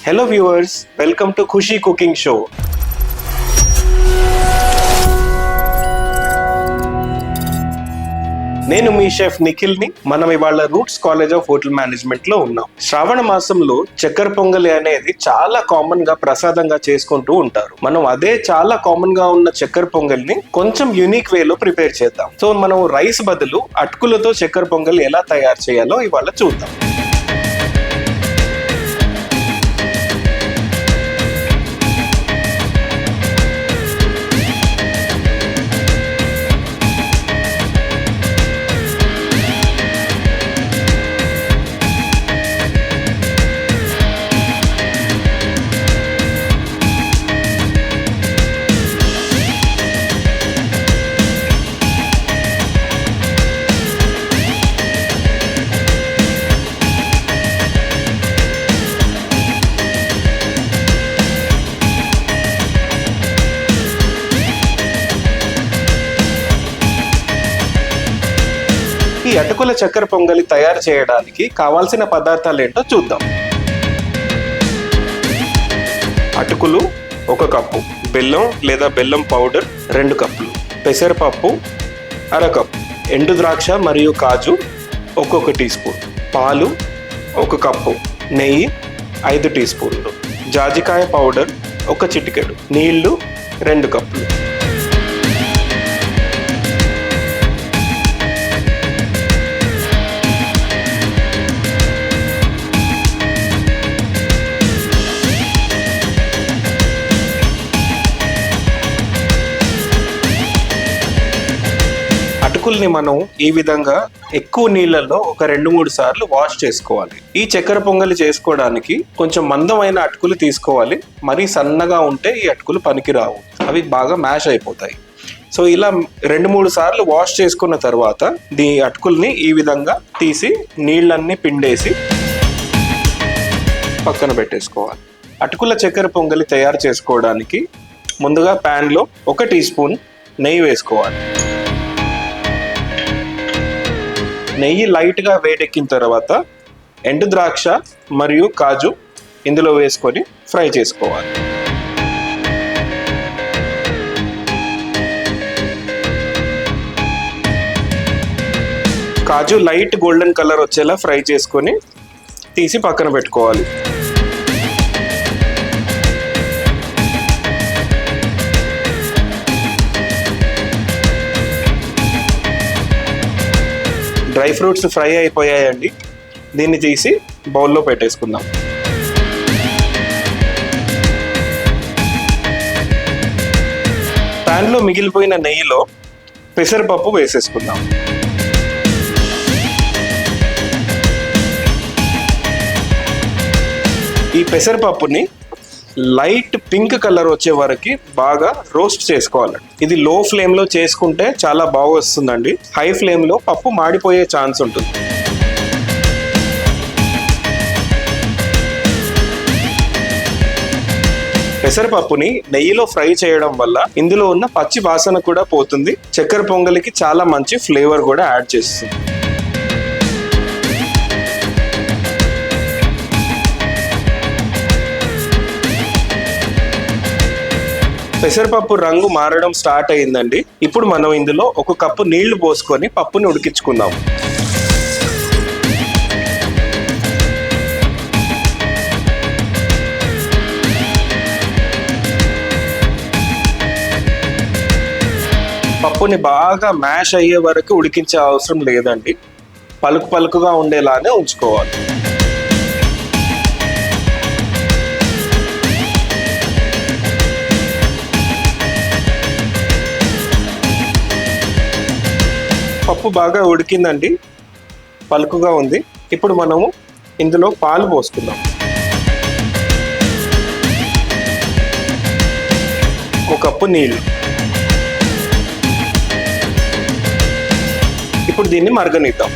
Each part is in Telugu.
Hello viewers, welcome to Khushi Cooking Show. నేను మీ షెఫ్ నిఖిల్ని. మనం ఇవాళ roots college of hotel management లో ఉన్నాం. శ్రావణ మాసంలో చక్కెర పొంగలి అనేది చాలా కామన్ గా ప్రసాదంగా చేసుకుంటూ ఉంటారు. మనం అదే చాలా కామన్ గా ఉన్న చక్కెర పొంగల్ని కొంచెం యూనిక్ వేలో ప్రిపేర్ చేద్దాం. సో మనం రైస్ బదులు అటుకులతో చక్కెర పొంగలి ఎలా తయారు చేయాలో ఇవాళ చూద్దాం. ఈ అటుకుల చక్కెర పొంగలి తయారు చేయడానికి కావాల్సిన పదార్థాలు ఏంటో చూద్దాం. అటుకులు 1 కప్పు, బెల్లం లేదా బెల్లం పౌడర్ 2 కప్పులు, పెసరపప్పు 1/2 కప్పు, ఎండు ద్రాక్ష మరియు కాజు 1 టీ స్పూన్, పాలు 1 కప్పు, నెయ్యి 5 టీ స్పూన్లు, జాజికాయ పౌడర్ 1 చిటికెడు, నీళ్లు 2 కప్పులు. అటుకుల్ని మనం ఈ విధంగా ఎక్కువ నీళ్ళల్లో ఒక 2-3 సార్లు వాష్ చేసుకోవాలి. ఈ చక్కెర పొంగలి చేసుకోవడానికి కొంచెం మందమైన అటుకులు తీసుకోవాలి. మరీ సన్నగా ఉంటే ఈ అటుకులు పనికిరావు, అవి బాగా మ్యాష్ అయిపోతాయి. సో ఇలా 2-3 సార్లు వాష్ చేసుకున్న తర్వాత ఈ అటుకుల్ని ఈ విధంగా తీసి నీళ్ళన్నీ పిండేసి పక్కన పెట్టేసుకోవాలి. అటుకుల చక్కెర పొంగలి తయారు చేసుకోవడానికి ముందుగా ప్యాన్లో 1 టీ స్పూన్ నెయ్యి వేసుకోవాలి. నెయ్యి లైట్గా వేడెక్కిన తర్వాత ఎండు ద్రాక్ష మరియు కాజు ఇందులో వేసుకొని ఫ్రై చేసుకోవాలి. కాజు లైట్ గోల్డెన్ కలర్ వచ్చేలా ఫ్రై చేసుకొని తీసి పక్కన పెట్టుకోవాలి. డ్రై ఫ్రూట్స్ ఫ్రై అయిపోయాయండి. దీన్ని తీసి బౌల్లో పెట్టేసుకుందాం. ప్యాన్లో మిగిలిపోయిన నెయ్యిలో పెసరపప్పు వేసేసుకుందాం. ఈ పెసరపప్పుని లైట్ పింక్ కలర్ వచ్చే వరకు బాగా రోస్ట్ చేసుకోవాలి. ఇది లో ఫ్లేమ్లో చేసుకుంటే చాలా బాగా వస్తుందండి. హై ఫ్లేమ్లో పప్పు మాడిపోయే ఛాన్స్ ఉంటుంది. పెసరపప్పుని నెయ్యిలో ఫ్రై చేయడం వల్ల ఇందులో ఉన్న పచ్చి వాసన కూడా పోతుంది. చక్కెర పొంగలికి చాలా మంచి ఫ్లేవర్ కూడా యాడ్ చేస్తుంది. పెసరపప్పు రంగు మారడం స్టార్ట్ అయిందండి. ఇప్పుడు మనం ఇందులో 1 కప్పు నీళ్లు పోసుకొని పప్పుని ఉడికించుకుందాం. పప్పుని బాగా మ్యాష్ అయ్యే వరకు ఉడికించే అవసరం లేదండి. పలుకు పలుకుగా ఉండేలానే ఉంచుకోవాలి. పప్పు బాగా ఉడికిందండి, పలుకుగా ఉంది. ఇప్పుడు మనము ఇందులో పాలు పోసుకుందాం. 1 కప్పు నీళ్ళు. ఇప్పుడు దీన్ని మరగనిద్దాం.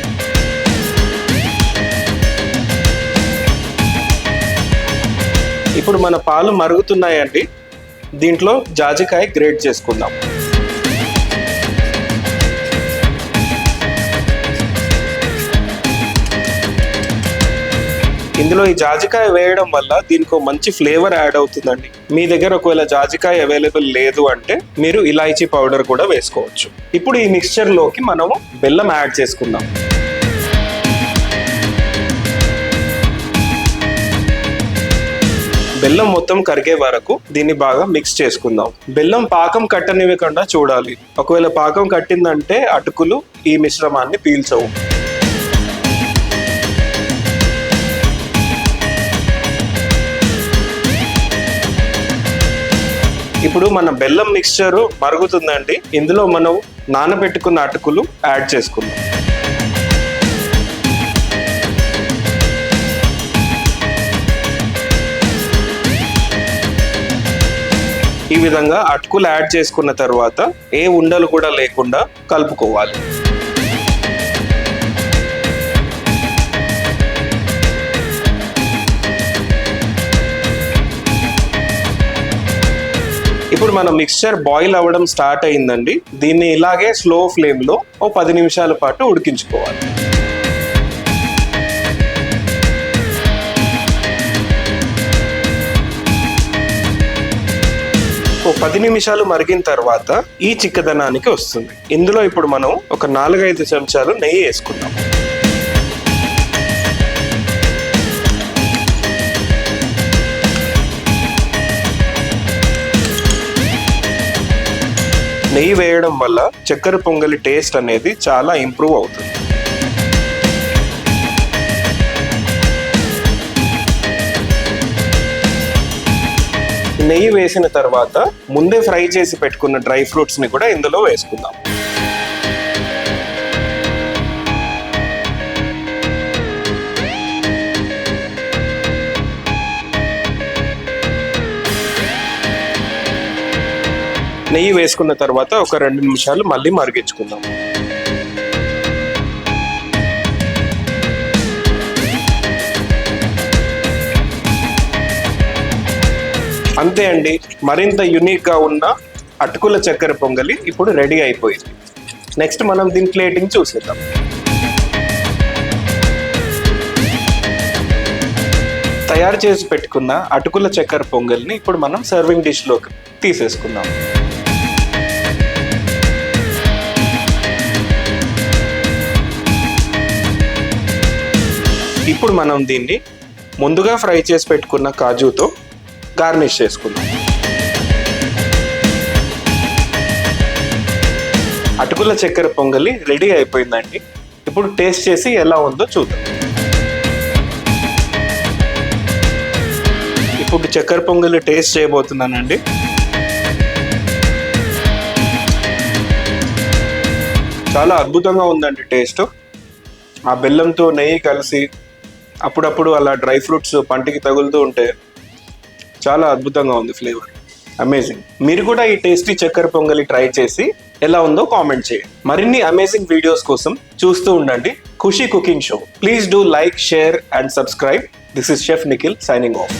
ఇప్పుడు మన పాలు మరుగుతున్నాయండి. దీంట్లో జాజికాయ గ్రేట్ చేసుకుందాం. ఇందులో ఈ జాజికాయ వేయడం వల్ల దీనికి మంచి ఫ్లేవర్ యాడ్ అవుతుందండి. మీ దగ్గర ఒకవేళ జాజికాయ అవైలబుల్ లేదు అంటే మీరు ఇలాచీ పౌడర్ కూడా వేసుకోవచ్చు. ఇప్పుడు ఈ మిక్స్చర్ లోకి మనము బెల్లం యాడ్ చేసుకుందాం. బెల్లం మొత్తం కరిగే వరకు దీన్ని బాగా మిక్స్ చేసుకుందాం. బెల్లం పాకం కట్టనివ్వకుండా చూడాలి. ఒకవేళ పాకం కట్టిందంటే అటుకులు ఈ మిశ్రమాన్ని పీల్చవు. ఇప్పుడు మన బెల్లం మిక్స్చర్ మరుగుతుందండి. ఇందులో మనం నానబెట్టుకున్న అటుకులు యాడ్ చేసుకుందాం. ఈ విధంగా అటుకులు యాడ్ చేసుకున్న తర్వాత ఏ ఉండలు కూడా లేకుండా కలుపుకోవాలి. ఇప్పుడు మన మిక్స్చర్ బాయిల్ అవ్వడం స్టార్ట్ అయిందండి. దీన్ని ఇలాగే స్లో ఫ్లేమ్ లో 10 నిమిషాల పాటు ఉడికించుకోవాలి. 10 నిమిషాలు మరిగిన తర్వాత ఈ చిక్కదనానికి వస్తుంది. ఇందులో ఇప్పుడు మనం ఒక 4-5 చెంచాలు నెయ్యి వేసుకుందాం. నెయ్యి వేయడం వల్ల చక్కెర పొంగలి టేస్ట్ అనేది చాలా ఇంప్రూవ్ అవుతుంది. నెయ్యి వేసిన తర్వాత ముందే ఫ్రై చేసి పెట్టుకున్న డ్రై ఫ్రూట్స్ ని కూడా ఇందులో వేసుకుందాం. నెయ్యి వేసుకున్న తర్వాత ఒక 2 నిమిషాలు మళ్ళీ మరిగించుకుందాం. అంతే అండి, మరింత యూనిక్ గా ఉన్న అటుకుల చక్కెర పొంగలి ఇప్పుడు రెడీ అయిపోయింది. నెక్స్ట్ మనం దీని ప్లేటింగ్ చూసేద్దాం. తయారు చేసి పెట్టుకున్న అటుకుల చక్కెర పొంగల్ని ఇప్పుడు మనం సర్వింగ్ డిష్ లోకి తీసేసుకుందాం. ఇప్పుడు మనం దీన్ని ముందుగా ఫ్రై చేసి పెట్టుకున్న కాజుతో గార్నిష్ చేసుకుందాం. అటుకుల చక్కెర పొంగలి రెడీ అయిపోయిందండి. ఇప్పుడు టేస్ట్ చేసి ఎలా ఉందో చూద్దాం. ఇప్పుడు చక్కెర పొంగలి టేస్ట్ చేయబోతున్నానండి. చాలా అద్భుతంగా ఉందండి టేస్ట్. ఆ బెల్లంతో నెయ్యి కలిసి అప్పుడప్పుడు అలా డ్రై ఫ్రూట్స్ పంటికి తగులుతూ ఉంటే చాలా అద్భుతంగా ఉంది ఫ్లేవర్. అమేజింగ్. మీరు కూడా ఈ టేస్టీ చక్కెర పొంగలి ట్రై చేసి ఎలా ఉందో కామెంట్ చేయండి. మరిన్ని అమేజింగ్ వీడియోస్ కోసం చూస్తూ ఉండండి Khushi cooking show. Please do like, share and subscribe. This is chef Nikhil signing of.